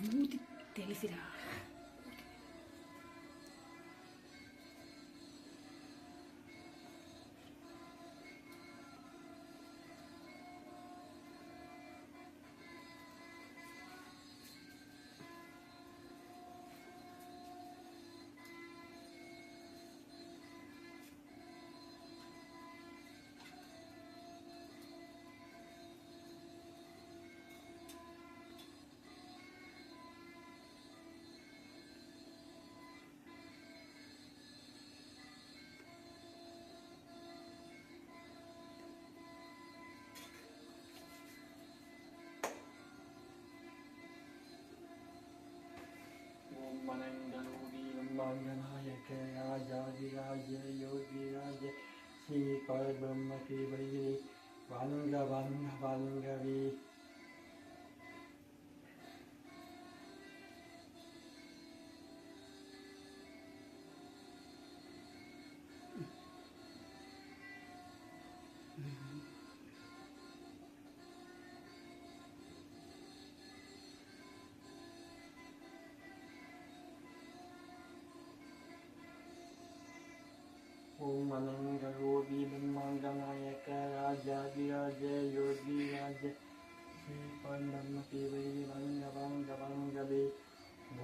మూతి తెలిసిరా. मंगनायक राजाधिराज योगिराज श्री परब्रह्म के बलि वांग वांग वांगवे ओम अनंगरोगी ब्रह्मांगनायक राजाधिराज योगिराज श्री परब्रह्म के बलि वांग वांग वांगवे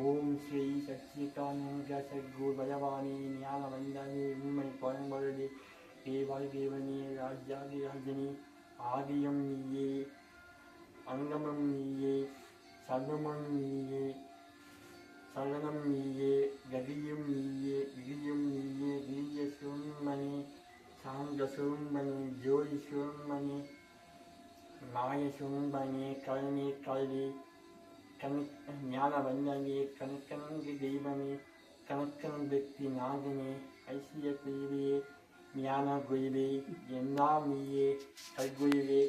ஓம் ஸ்ரீ சச்சிதானந்த சத்குரு பகவானே ஞான வந்தனே உண்மை பரம்பொருளே தேவாய் தேவனே ராஜாதி ராஜனே ஆதியம் நீயே அங்கமம் நீயே சர்வமம் நீயே சரணம் நீயே கதியும் நீயே விதியும் நீயே வீரிய சுமணி சாந்த சுமணி ஜோதி சுமணி மாய சுமணி கருணை கல்வி ஞான வந்தனே கணக்கணங்கு தெய்வமே கணக்கன் வெற்றி நாதனே ஐசிய குருவே ஞான குருவே எல்லாம் நீயே கல்குருவே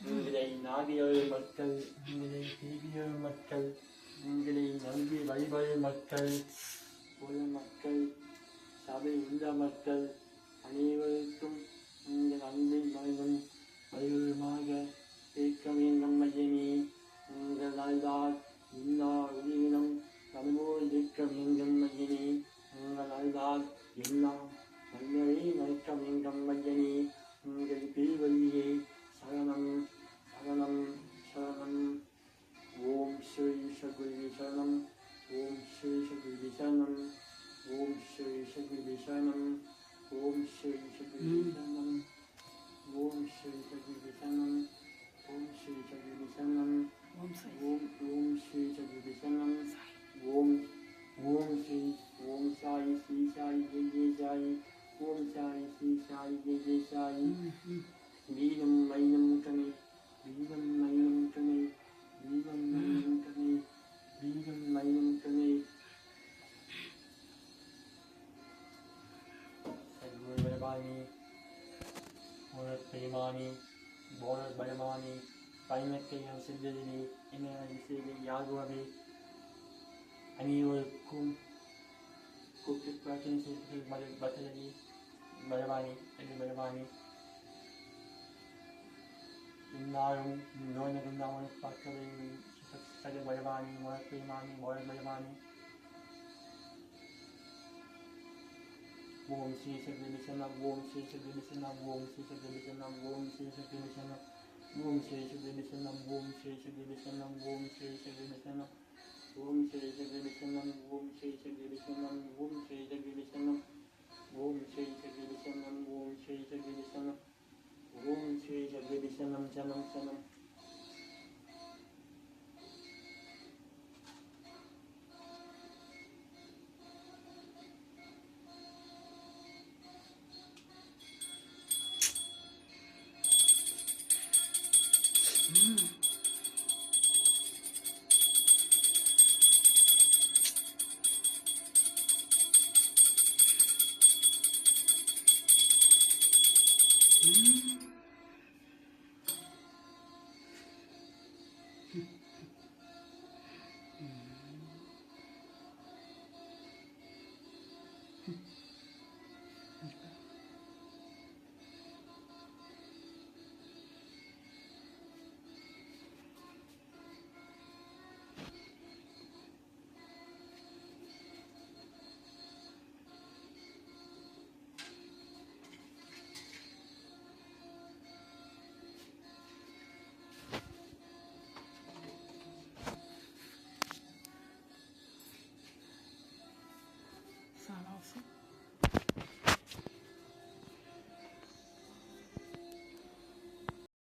உங்களை நாடியொரு மக்கள் உங்களை தேடியொரு மக்கள் உங்களை நம்பி வழிபடும் மக்கள் ஒரு மக்கள் சபை உள்ள மக்கள் அனைவருக்கும் உங்கள் அன்பின் மகனும் வலியுறுமாக கேட்க வேண்டும் ஐயனே உங்கள் அல்தார் எல்லா உயிரினம் நல்வோர் இருக்க வேண்டும் ஐயனே உங்கள் அல்தால் எல்லாம் நல்லவே நடக்க வேண்டும் ஐயனே உங்கள் திருவள்ளியே சரணம் சரணம் சரணம் ஓம் ஸ்ரீ சகுரு சரணம் ஓம் ஸ்ரீ சகுரு சரணம் ஓம் ஸ்ரீ சகுரு சரணம் ஓம் ஸ்ரீ சகுரு சரணம் ஓம் ஸ்ரீ சகுரு சரணம் ஓம் ஸ்ரீ சகுரு சரணம் ஓம் ஸ்ரீ சகுரு சரணம் ஓம் ஸ்ரீ ஓம் சாய் ஸ்ரீ சாய் ஜெய சாய் ஓம் சாய் ஸ்ரீ சாய் ஜெய சாய் வீரம் மைனம் கணை வீரம் மைனம் கணை வீரம் மைனம் கணை வீரம் மைனம் கணை சத்குரு பகவானே பிரேமானே போனஸ் பகவானே பயணத்தை சென்றதிலே என்ன செய்தி யாகுவவே அனைவருக்கும் கூப்பிட்டு பிரார்த்தனை செய்து பத்தலி பகவானே என்று பகவானே இன்னாரும் நோய் நெருந்தாமல் பார்க்க வேண்டும் சக பகவானே பிரேமானே போனஸ் பகவானே ஓம் ஸ்ரீ சக்தி விசனம் ஓம் ஸ்ரீ சக்தி விசனம் ஓம் ஸ்ரீ சக்தி விசனம் ஓம் ஸ்ரீ சக்தி விசனம் ஓம் ஸ்ரீ சக்தி விசனம் ஓம் ஸ்ரீ சக்தி விசனம் ஓம் ஸ்ரீ சக்தி விசனம் ஓம் ஸ்ரீ சக்தி விசனம் ஓம் ஸ்ரீ சக்தி விசனம் ஓம் ஸ்ரீ சக்தி விசனம் ஓம் ஸ்ரீ சக்தி விசனம் ஓம் ஸ்ரீ சக்தி விசனம் ஓம் ஸ்ரீ சக்தி விசனம் சனம் சனம்